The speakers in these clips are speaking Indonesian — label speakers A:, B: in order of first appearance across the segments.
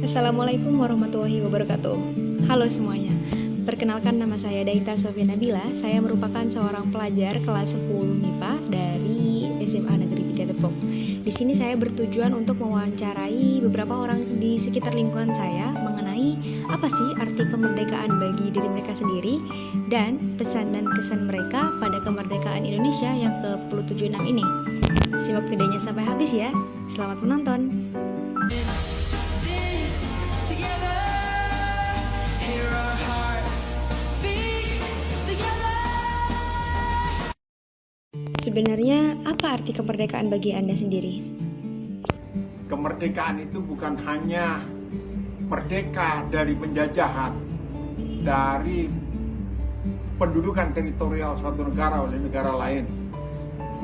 A: Assalamualaikum warahmatullahi wabarakatuh. Halo semuanya. Perkenalkan, nama saya Daita Sofia Nabila. Saya merupakan seorang pelajar kelas 10 MIPA dari SMA Negeri 3 Depok. Di sini saya bertujuan untuk mewawancarai beberapa orang di sekitar lingkungan saya mengenai apa sih arti kemerdekaan bagi diri mereka sendiri dan pesan dan kesan mereka pada kemerdekaan Indonesia yang ke-76 ini. Simak videonya sampai habis ya. Selamat menonton. Sebenarnya apa arti kemerdekaan bagi Anda sendiri?
B: Kemerdekaan itu bukan hanya merdeka dari penjajahan, dari pendudukan teritorial suatu negara oleh negara lain.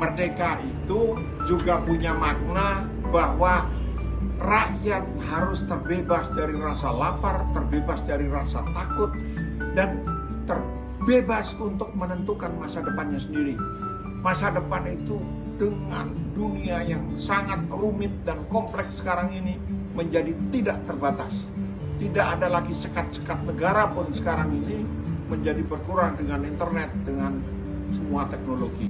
B: Merdeka itu juga punya makna bahwa rakyat harus terbebas dari rasa lapar, terbebas dari rasa takut, dan terbebas untuk menentukan masa depannya sendiri. Masa depan itu dengan dunia yang sangat rumit dan kompleks sekarang ini menjadi tidak terbatas. Tidak ada lagi sekat-sekat negara pun sekarang ini menjadi berkurang dengan internet, dengan semua teknologi.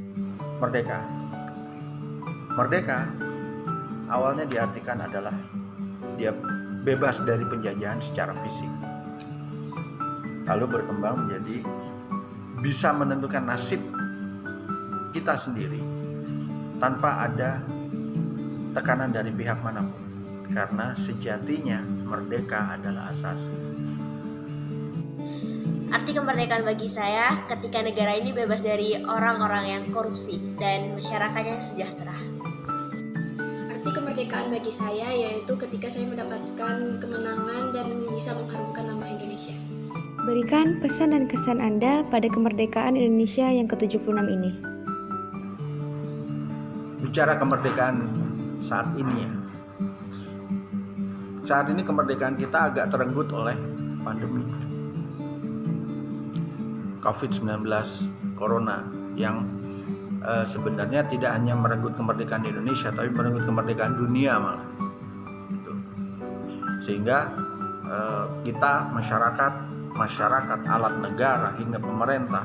C: Merdeka awalnya diartikan adalah dia bebas dari penjajahan secara fisik, lalu berkembang menjadi bisa menentukan nasib kita sendiri tanpa ada tekanan dari pihak manapun, karena sejatinya merdeka adalah asasi.
D: Arti kemerdekaan bagi saya ketika negara ini bebas dari orang-orang yang korupsi dan masyarakatnya sejahtera.
E: Arti kemerdekaan bagi saya yaitu ketika saya mendapatkan kemenangan dan bisa mengharumkan nama Indonesia.
A: Berikan pesan dan kesan Anda pada kemerdekaan Indonesia yang ke-76 ini.
C: Bicara kemerdekaan saat ini ya. Saat ini kemerdekaan kita agak terenggut oleh pandemi COVID-19 Corona yang sebenarnya tidak hanya merenggut kemerdekaan Indonesia, tapi merenggut kemerdekaan dunia malah. Sehingga kita masyarakat, alat negara hingga pemerintah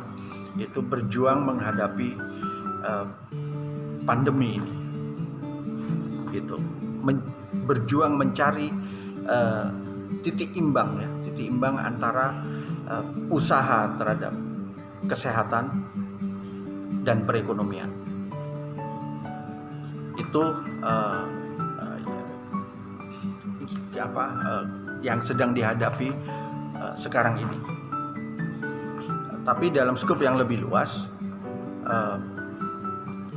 C: itu berjuang menghadapi pandemi ini, gitu. Berjuang mencari titik imbang antara usaha terhadap kesehatan dan perekonomian. Itu yang sedang dihadapi sekarang ini. Tapi dalam skop yang lebih luas,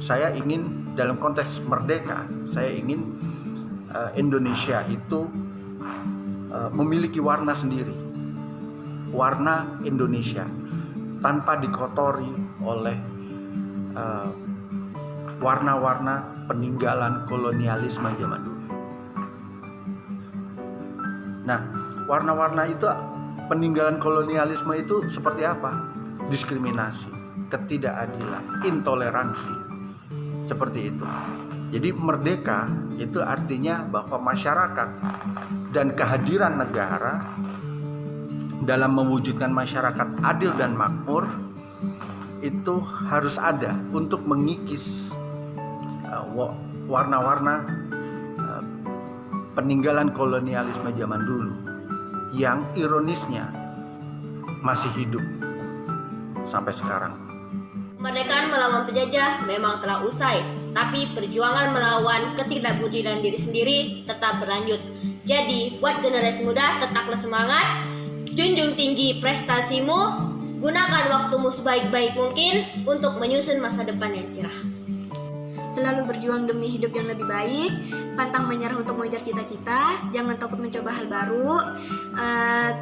C: saya ingin dalam konteks merdeka, saya ingin Indonesia itu memiliki warna sendiri, warna Indonesia, tanpa dikotori oleh warna-warna peninggalan kolonialisme zaman dulu. Nah, warna-warna itu, peninggalan kolonialisme itu seperti apa? Diskriminasi, ketidakadilan, intoleransi, seperti itu. Jadi merdeka itu artinya bahwa masyarakat dan kehadiran negara dalam mewujudkan masyarakat adil dan makmur itu harus ada untuk mengikis warna-warna peninggalan kolonialisme zaman dulu yang ironisnya masih hidup sampai sekarang.
D: Kemerdekaan melawan penjajah memang telah usai, tapi perjuangan melawan ketidakberdilan diri sendiri tetap berlanjut. Jadi, buat generasi muda, tetaplah semangat, junjung tinggi prestasimu, gunakan waktumu sebaik-baik mungkin untuk menyusun masa depan yang cerah.
E: Selalu berjuang demi hidup yang lebih baik, pantang menyerah untuk mengejar cita-cita, jangan takut mencoba hal baru,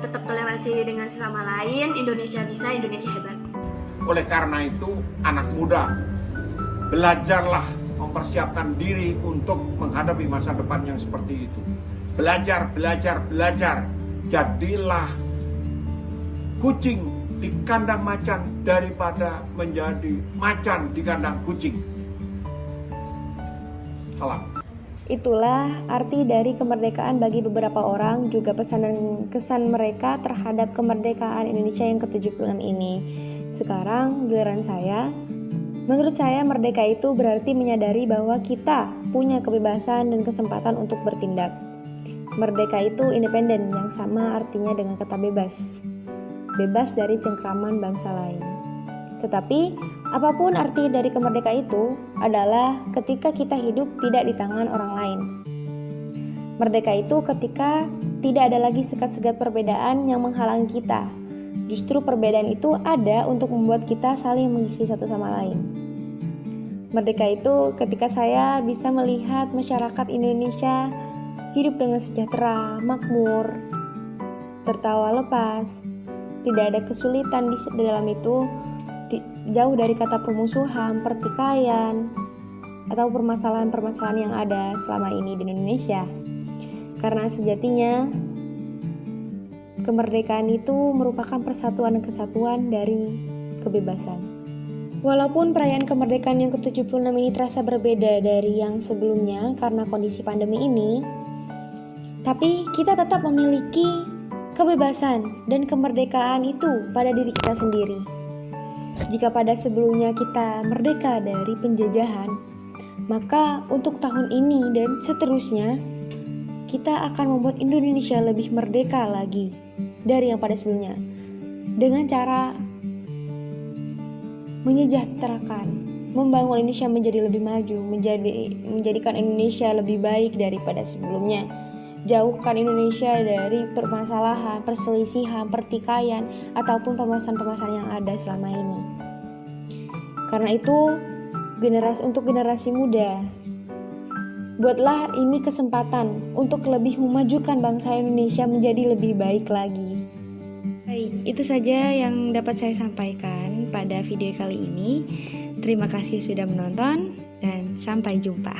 E: tetap toleransi dengan sesama lain, Indonesia bisa, Indonesia hebat.
B: Oleh karena itu, anak muda, belajarlah mempersiapkan diri untuk menghadapi masa depan yang seperti itu. Belajar. Jadilah kucing di kandang macan daripada menjadi macan di kandang kucing. Salam.
A: Itulah arti dari kemerdekaan bagi beberapa orang, juga pesan dan kesan mereka terhadap kemerdekaan Indonesia yang ke-76 ini. Sekarang giliran saya. Menurut saya merdeka itu berarti menyadari bahwa kita punya kebebasan dan kesempatan untuk bertindak. Merdeka itu independen, yang sama artinya dengan kata bebas. Bebas dari cengkraman bangsa lain. Tetapi, apapun arti dari kemerdekaan itu adalah ketika kita hidup tidak di tangan orang lain. Merdeka itu ketika tidak ada lagi sekat-sekat perbedaan yang menghalangi kita. Justru perbedaan itu ada untuk membuat kita saling mengisi satu sama lain. Merdeka itu ketika saya bisa melihat masyarakat Indonesia hidup dengan sejahtera, makmur, tertawa lepas, tidak ada kesulitan di dalam itu, jauh dari kata permusuhan, pertikaian, atau permasalahan-permasalahan yang ada selama ini di Indonesia. Karena sejatinya kemerdekaan itu merupakan persatuan dan kesatuan dari kebebasan. Walaupun perayaan kemerdekaan yang ke-76 ini terasa berbeda dari yang sebelumnya karena kondisi pandemi ini, tapi kita tetap memiliki kebebasan dan kemerdekaan itu pada diri kita sendiri. Jika pada sebelumnya kita merdeka dari penjajahan, maka untuk tahun ini dan seterusnya, kita akan membuat Indonesia lebih merdeka lagi dari yang pada sebelumnya. Dengan cara menyejahterakan, membangun Indonesia menjadi lebih maju, menjadikan Indonesia lebih baik daripada sebelumnya. Jauhkan Indonesia dari permasalahan, perselisihan, pertikaian, ataupun permasalahan-permasalahan yang ada selama ini. Karena itu, untuk generasi muda, buatlah ini kesempatan untuk lebih memajukan bangsa Indonesia menjadi lebih baik lagi. Baik, itu saja yang dapat saya sampaikan pada video kali ini. Terima kasih sudah menonton dan sampai jumpa.